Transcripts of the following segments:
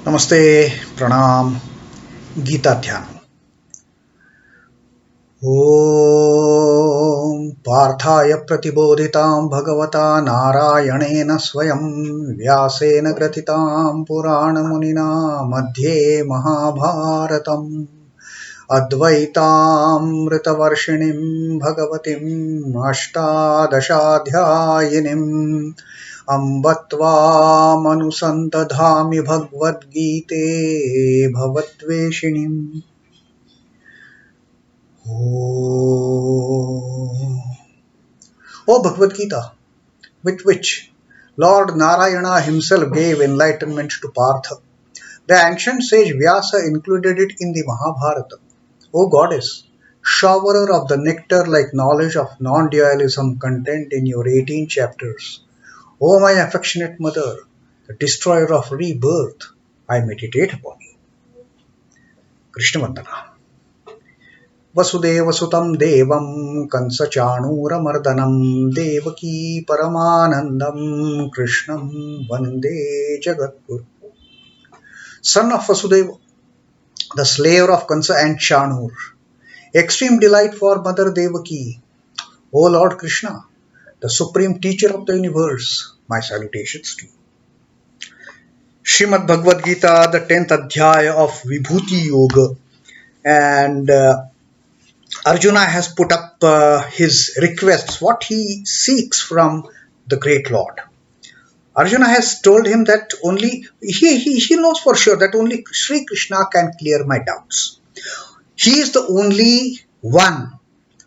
Namaste, Pranam, Gita Dhyana. Om Parthaya Pratibodhitam Bhagavata Narayanena Swayam Vyasena Gratitam Purana Munina Madhye Mahabharatam Advaitam Ritavarshinim Bhagavatim Ashtadashadhyayinim Ambatvam Anusantadhami Bhagavad Gite Bhavatveshinim. O Bhagavad Gita, with which Lord Narayana himself gave enlightenment to Partha, the ancient sage Vyasa included it in the Mahabharata. O Goddess, showerer of the nectar like knowledge of non-dualism contained in your 18 chapters, O my affectionate mother, the destroyer of rebirth, I meditate upon you. Krishna Vandana. Vasudevasutam devam kansachanuramardanam devaki paramanandam krishnam vande jagadguru. Son of Vasudeva, the slayer of Kansa and Chanur, extreme delight for Mother Devaki, O Lord Krishna, the supreme teacher of the universe, my salutations to you. Srimad Bhagavad Gita, the 10th Adhyaya of Vibhuti Yoga, and Arjuna has put up his requests, what he seeks from the great Lord. Arjuna has told him that only he knows for sure that only Sri Krishna can clear my doubts. He is the only one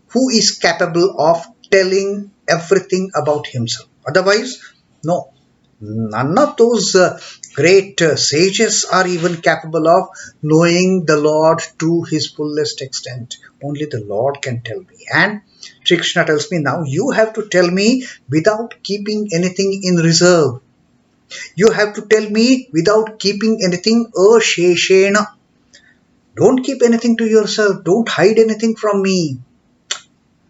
who is capable of telling everything about himself. Otherwise, no. None of those great sages are even capable of knowing the Lord to his fullest extent. Only the Lord can tell me. And Sri Krishna tells me, now you have to tell me without keeping anything in reserve. You have to tell me without keeping anything asheshena. Don't keep anything to yourself. Don't hide anything from me.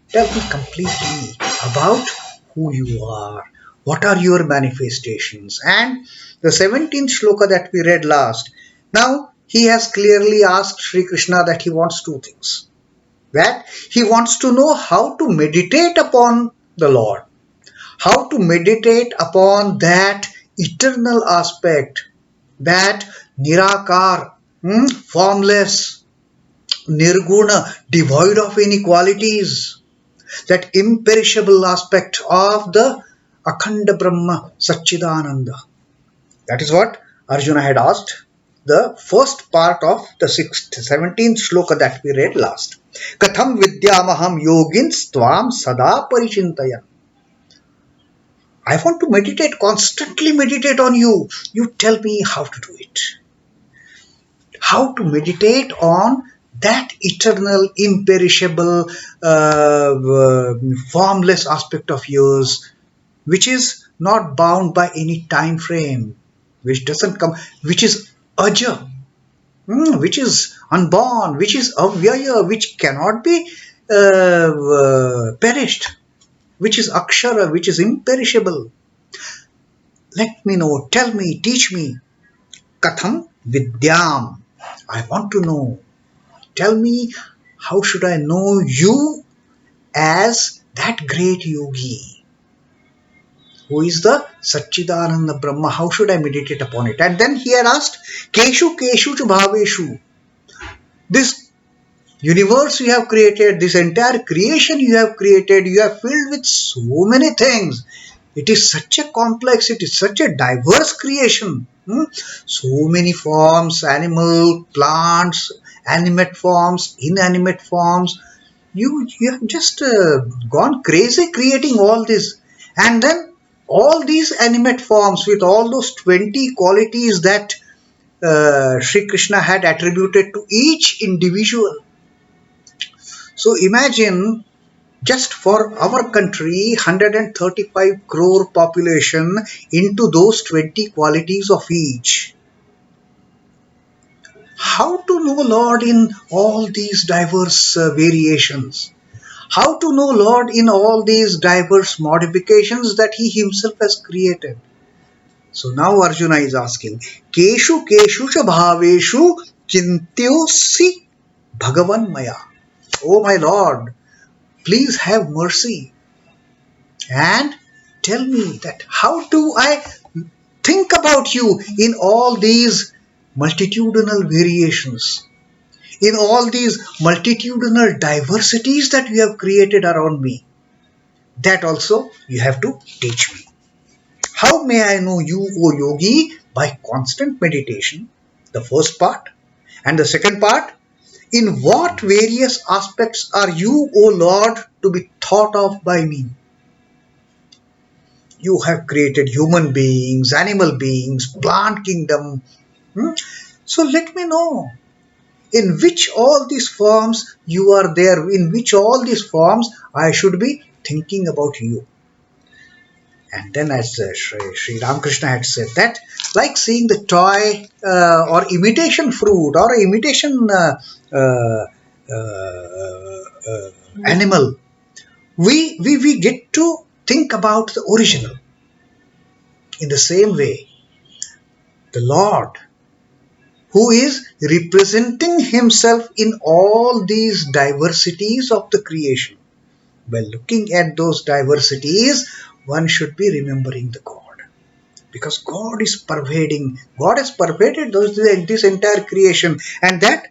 Tell me completely about who you are. What are your manifestations? And the 17th shloka that we read last, now he has clearly asked Sri Krishna that he wants two things. That he wants to know how to meditate upon the Lord, how to meditate upon that eternal aspect, that nirakar, formless, nirguna, devoid of any qualities, that imperishable aspect of the Akhanda Brahma Satchidananda. That is what Arjuna had asked, the first part of the 17th shloka that we read last. Katham vidyamaham yogins tvam sada parichintayan. I want to meditate, constantly meditate on you. You tell me how to do it. How to meditate on that eternal, imperishable, formless aspect of yours, which is not bound by any time frame, which doesn't come, which is aja, which is unborn, which is avyaya, which cannot be perished, which is akshara, which is imperishable. Let me know, tell me, teach me. Katham vidyam. I want to know. Tell me, how should I know you as that great yogi? Who is the Satchidananda Brahma? How should I meditate upon it? And then he had asked, Keshu Keshu Chu Bhaveshu. This universe you have created, this entire creation you have created, you have filled with so many things. It is such a complex, it is such a diverse creation. So many forms, animal, plants, animate forms, inanimate forms. You have just gone crazy creating all this. And then all these animate forms with all those 20 qualities that Sri Krishna had attributed to each individual. So imagine, just for our country, 135 crore population into those 20 qualities of each. How to know Lord in all these diverse variations? How to know Lord in all these diverse modifications that He Himself has created? So now Arjuna is asking, Keshu Keshu cha bhaveshu chintyosi Bhagavan Maya. Oh my Lord, please have mercy and tell me that how do I think about you in all these multitudinal variations, in all these multitudinal diversities that you have created around me. That also you have to teach me. How may I know you, O yogi? By constant meditation, the first part. And the second part, in what various aspects are you, O Lord, to be thought of by me? You have created human beings, animal beings, plant kingdom. So let me know in which all these forms you are there, in which all these forms I should be thinking about you. And then as Sri Ramakrishna had said that, like seeing the toy or imitation fruit or imitation animal, we get to think about the original. In the same way, the Lord, who is representing himself in all these diversities of the creation, by looking at those diversities, one should be remembering the God. Because God is pervading, God has pervaded this entire creation, and that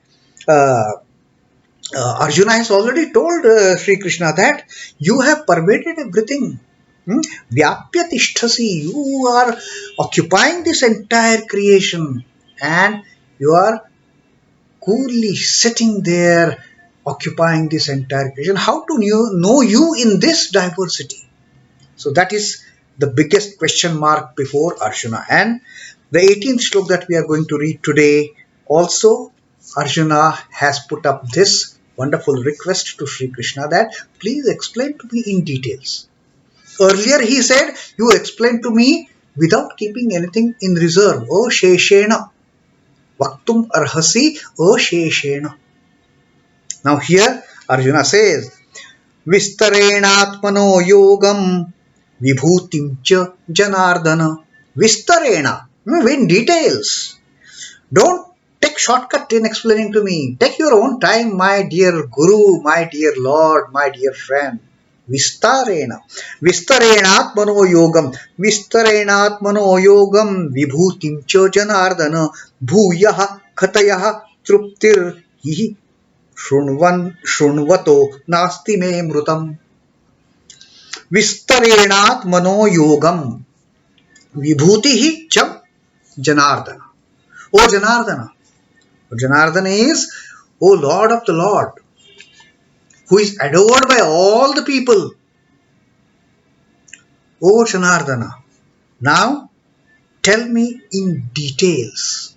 Arjuna has already told Sri Krishna that you have pervaded everything. Vyapya tishtasi, you are occupying this entire creation and you are coolly sitting there occupying this entire creation. How to know you in this diversity? So that is the biggest question mark before Arjuna. And the 18th slok that we are going to read today, also Arjuna has put up this wonderful request to Sri Krishna that please explain to me in details. Earlier he said, you explain to me without keeping anything in reserve. O Sheshena. Vaktum arhasi o Sheshena. Now here Arjuna says, vistareṇātmano yogaṁ vibhūtiṁ cha janārdana. Vistarena, in details. Don't take shortcut in explaining to me. Take your own time, my dear Guru, my dear Lord, my dear friend. Vistarena. Vistareṇātmano yogaṁ. Vistareṇātmano yogaṁ vibhūtiṁ cha janārdana. Bhūyaḥ kathaya tṛiptir hi śhṛiṇvato nāsti me mṛitam. Vistareṇātmano yogaṁ vibhūtiṁ cha janārdana. O Janardana. Janardana is, O Lord of the Lord, who is adored by all the people. O Janardana. Now tell me in details.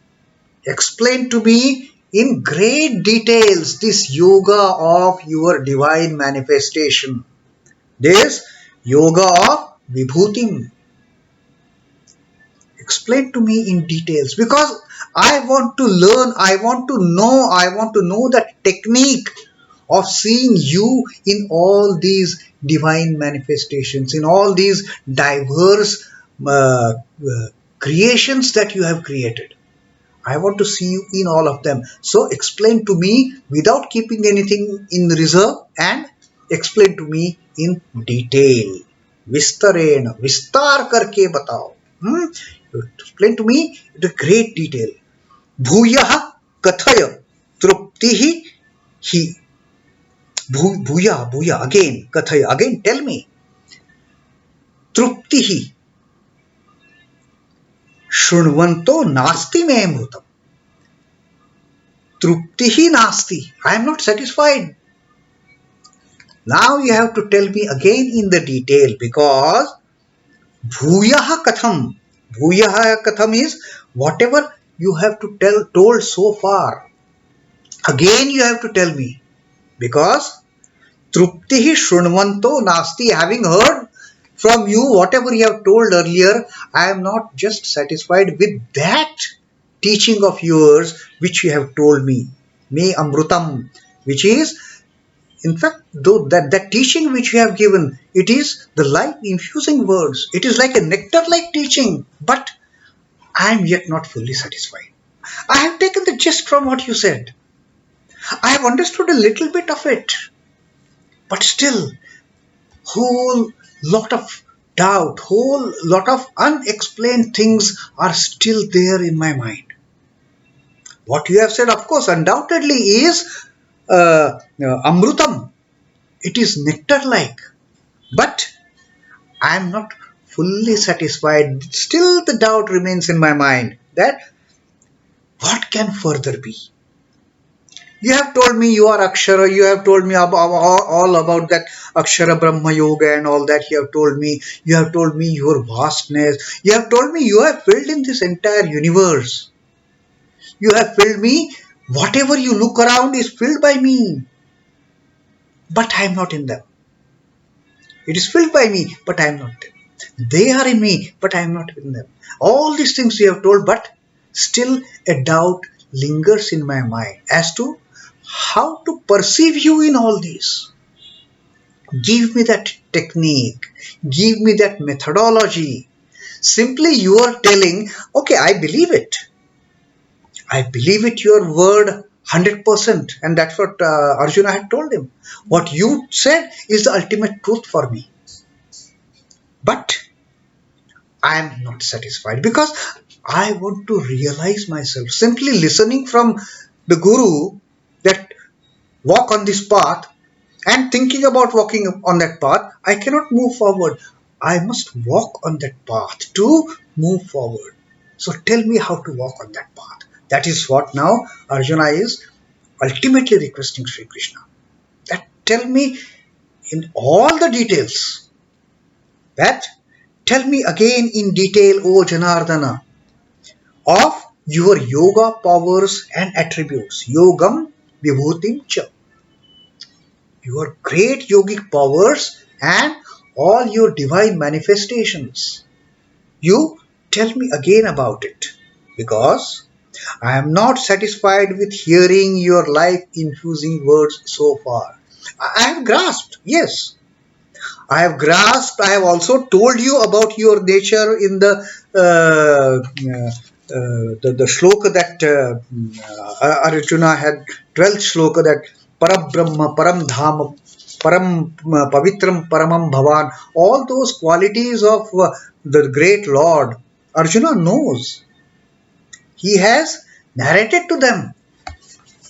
Explain to me in great details this yoga of your divine manifestation. This yoga of vibhūtiṁ. Explain to me in details, because I want to learn, I want to know that technique of seeing you in all these divine manifestations, in all these diverse creations that you have created. I want to see you in all of them. So explain to me without keeping anything in reserve, and explain to me in detail. Vistarena, vistar karke batao. Explain to me in great detail. Bhūyaḥ kathaya tṛiptir hi. Bhūyaḥ, again, kathaya, again tell me. Tṛiptir śhṛiṇvato nāsti me mṛitam. Tṛiptir nāsti. I am not satisfied. Now you have to tell me again in the detail, because bhūyaḥ katham. Bhūyaḥ katham is whatever you have to told so far. Again you have to tell me, because tṛiptir śhṛiṇvato nāsti, having heard from you whatever you have told earlier, I am not just satisfied with that teaching of yours which you have told me. Me amrutam, which is, in fact, though that teaching which you have given, it is the life-infusing words. It is like a nectar-like teaching. But I am yet not fully satisfied. I have taken the gist from what you said. I have understood a little bit of it. But still, whole lot of doubt, whole lot of unexplained things are still there in my mind. What you have said, of course, undoubtedly is amrutam. It is nectar-like. But I am not fully satisfied. Still the doubt remains in my mind that what can further be? You have told me you are Akshara, you have told me all about that Akshara Brahma Yoga and all that you have told me your vastness, you have told me you have filled in this entire universe. You have filled me, whatever you look around is filled by me. But I am not in them. It is filled by me, but I am not them. They are in me, but I am not in them. All these things you have told, but still a doubt lingers in my mind as to how to perceive you in all these. Give me that technique. Give me that methodology. Simply you are telling, okay, I believe it. I believe it, your word 100%. And that's what Arjuna had told him. What you said is the ultimate truth for me. But I am not satisfied because I want to realize myself. Simply listening from the Guru that walk on this path and thinking about walking on that path, I cannot move forward. I must walk on that path to move forward. So tell me how to walk on that path. That is what now Arjuna is ultimately requesting Sri Krishna. That tell me in all the details. That tell me again in detail, O Janardana, of your yoga powers and attributes. Yogaṁ, vibhūtiṁ cha. Your great yogic powers and all your divine manifestations. You tell me again about it, because I am not satisfied with hearing your life-infusing words so far. I have grasped, yes. I have grasped. I have also told you about your nature in the shloka that Arjuna had, 12th shloka, that Parabrahma, Param Dhama, Param Pavitram, Paramam Bhavan. All those qualities of the great Lord, Arjuna knows. He has narrated to them.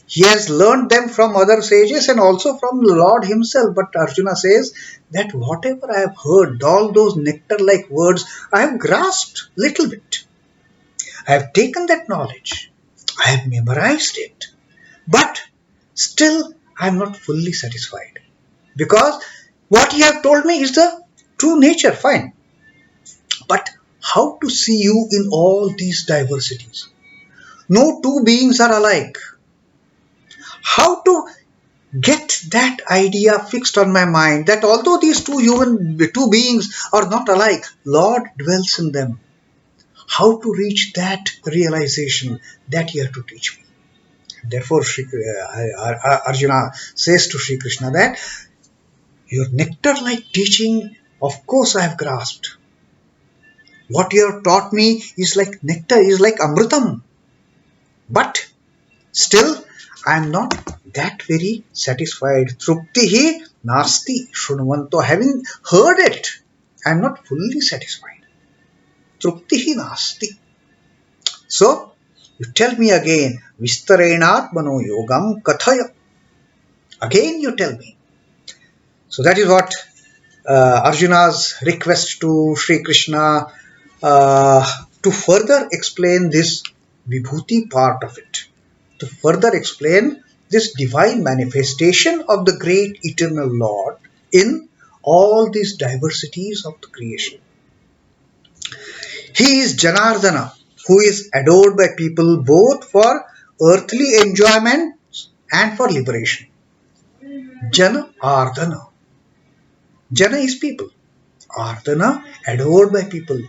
He has learned them from other sages and also from the Lord himself. But Arjuna says that whatever I have heard, all those nectar-like words, I have grasped little bit. I have taken that knowledge. I have memorized it. But still I am not fully satisfied. Because what you have told me is the true nature, fine. But how to see you in all these diversities? No two beings are alike. How to get that idea fixed on my mind that although these two beings are not alike, Lord dwells in them. How to reach that realization, that you have to teach me. Therefore, Arjuna says to Sri Krishna that your nectar-like teaching, of course I have grasped. What you have taught me is like nectar, is like amṛitam. But still, I am not that very satisfied. Tṛiptir nāsti, śhṛiṇvato. Having heard it, I am not fully satisfied. Tṛiptir nāsti. So, you tell me again, vistareṇātmano yogaṁ kathaya. Again you tell me. So that is what Arjuna's request to Sri Krishna to further explain this vibhuti part of it. To further explain this divine manifestation of the great eternal Lord in all these diversities of the creation. He is Janardana, who is adored by people both for earthly enjoyment and for liberation. Janardana. Jana is people. Ardana, adored by people.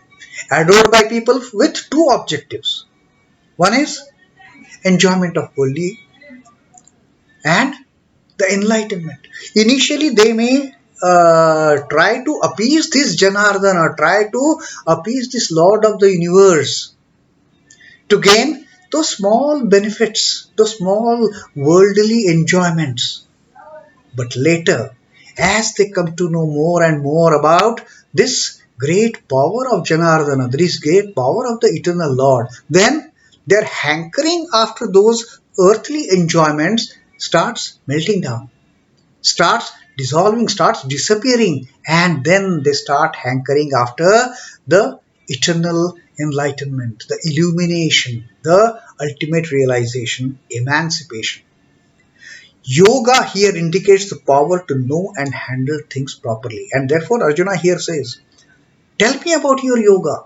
Adored by people with two objectives. One is enjoyment of worldly and the enlightenment. Initially, they may try to appease this Janardana, try to appease this Lord of the universe. to gain those small benefits, those small worldly enjoyments. But later, as they come to know more and more about this great power of Janardana, this great power of the eternal Lord, then their hankering after those earthly enjoyments starts melting down, starts dissolving, starts disappearing, and then they start hankering after the eternal enlightenment, the illumination, the ultimate realization, emancipation. Yoga here indicates the power to know and handle things properly. And therefore, Arjuna here says, tell me about your yoga.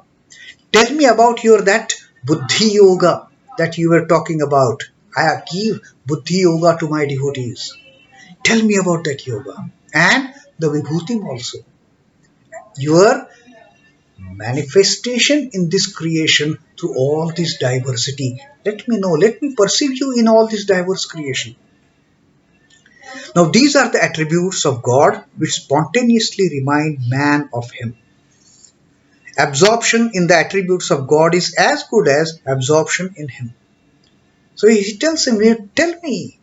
Tell me about your that Buddhi yoga that you were talking about. I give Buddhi yoga to my devotees. Tell me about that yoga. And the Vibhutim also. Your manifestation in this creation through all this diversity. Let me know. Let me perceive you in all this diverse creation. Now these are the attributes of God which spontaneously remind man of Him. Absorption in the attributes of God is as good as absorption in Him. So he tells him, tell me,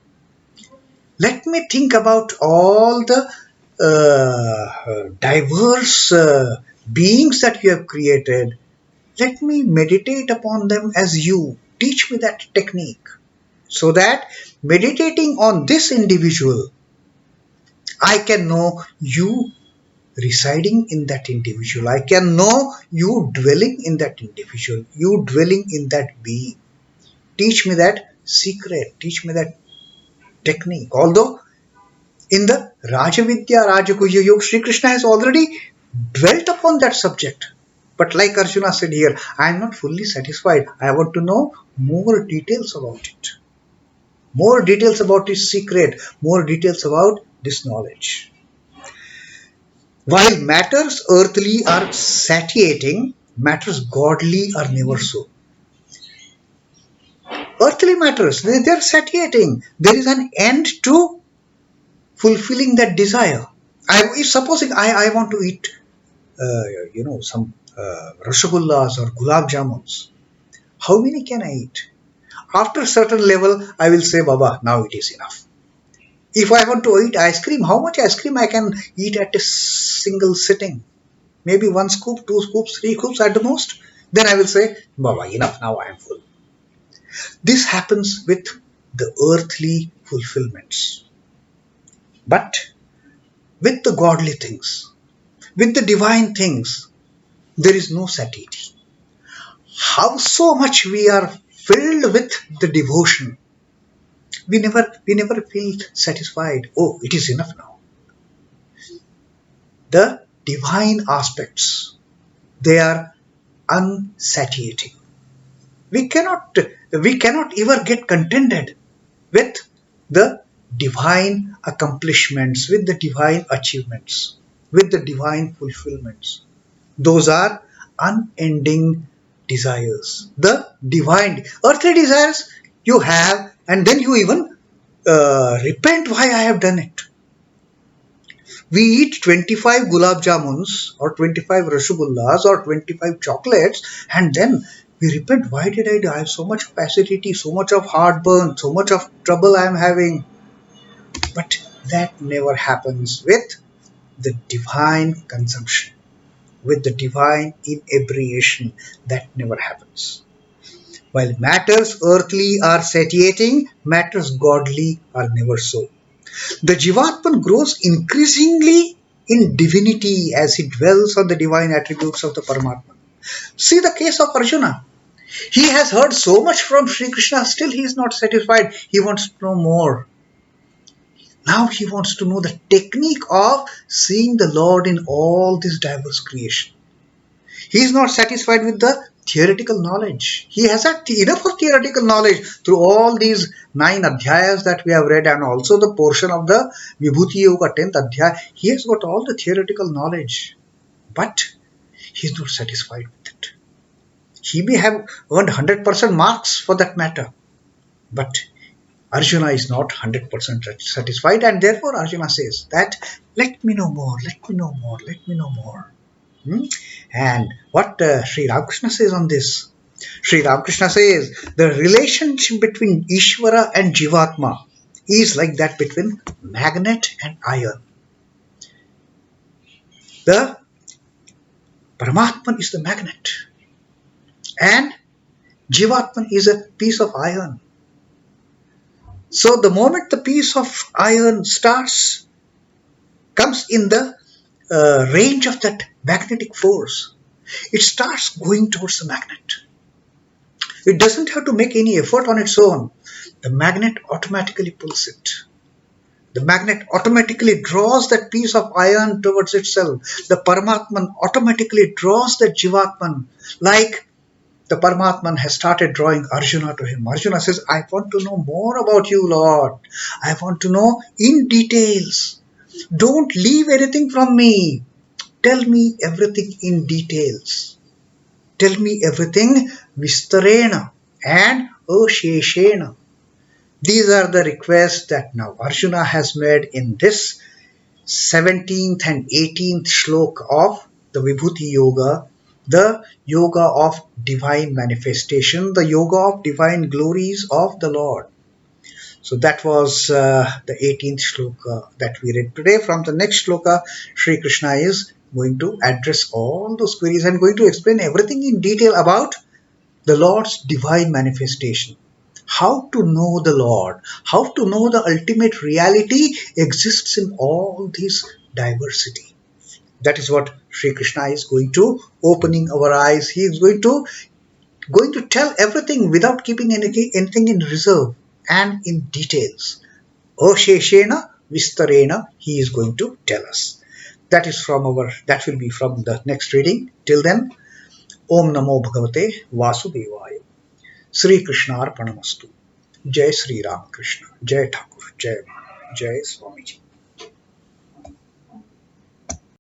let me think about all the diverse beings that you have created. Let me meditate upon them as you. Teach me that technique. So that meditating on this individual, I can know you residing in that individual. I can know you dwelling in that individual, you dwelling in that being. Teach me that secret, teach me that technique. Although in the Rajavidya, Rajaguhya Yoga, Sri Krishna has already dwelt upon that subject. But like Arjuna said here, I am not fully satisfied. I want to know more details about it. More details about his secret, more details about this knowledge. While matters earthly are satiating, matters godly are never so. Earthly matters, they are satiating. There is an end to fulfilling that desire. If supposing I want to eat, some rasagullas or gulab jamuns, how many can I eat? After a certain level, I will say, Baba, now it is enough. If I want to eat ice cream, how much ice cream I can eat at a single sitting? Maybe 1 scoop, 2 scoops, 3 scoops at the most. Then I will say, Baba, enough, now I am full. This happens with the earthly fulfillments. But with the godly things, with the divine things, there is no satiety. How so much we are filled with the devotion, we never feel satisfied. Oh, it is enough now. The divine aspects, they are unsatiating. We cannot ever get contented with the divine accomplishments, with the divine achievements, with the divine fulfillments. Those are unending desires. The divine, earthly desires you have, and then you even repent why I have done it. We eat 25 gulab jamuns or 25 rasagullas or 25 chocolates, and then we repent, why did I do? I have so much of acidity, so much of heartburn, so much of trouble I am having. But that never happens with the divine consumption, with the divine inebriation. That never happens. While matters earthly are satiating, matters godly are never so. The Jivatman grows increasingly in divinity as he dwells on the divine attributes of the Paramatma. See the case of Arjuna. He has heard so much from Sri Krishna, still he is not satisfied. He wants to know more. Now he wants to know the technique of seeing the Lord in all this diverse creation. He is not satisfied with the theoretical knowledge. He has had enough of theoretical knowledge through all these 9 adhyayas that we have read, and also the portion of the Vibhuti Yoga 10th adhyaya. He has got all the theoretical knowledge, but he is not satisfied with it. He may have earned 100% marks for that matter, but Arjuna is not 100% satisfied, and therefore Arjuna says that, let me know more, let me know more, let me know more. And what Sri Ramakrishna says on this, Sri Ramakrishna says the relationship between Ishvara and Jivatma is like that between magnet and iron. The Paramatman is the magnet and Jivatman is a piece of iron. So the moment the piece of iron comes in the range of that magnetic force, it starts going towards the magnet. It doesn't have to make any effort on its own. The magnet automatically pulls it. The magnet automatically draws that piece of iron towards itself. The Paramatman automatically draws that Jivatman, like the Paramatman has started drawing Arjuna to him. Arjuna says, I want to know more about you, Lord. I want to know in details. Don't leave anything from me. Tell me everything in details. Tell me everything vistareṇā and asheshena. These are the requests that now Arjuna has made in this 17th and 18th shloka of the Vibhuti Yoga, the yoga of divine manifestation, the yoga of divine glories of the Lord. So that was the 18th shloka that we read today. From the next shloka, Sri Krishna is going to address all those queries and going to explain everything in detail about the Lord's divine manifestation. How to know the Lord, how to know the ultimate reality exists in all this diversity. That is what Sri Krishna is going to opening our eyes. He is going to tell everything without keeping anything in reserve and in details. Asheshena vistareṇā, he is going to tell us. That will be from the next reading. Till then, Om Namo Bhagavate Vasudevaya. Sri Krishna Arpanamastu. Jai Sri Ramakrishna. Jai Thakur. Jai Swamiji.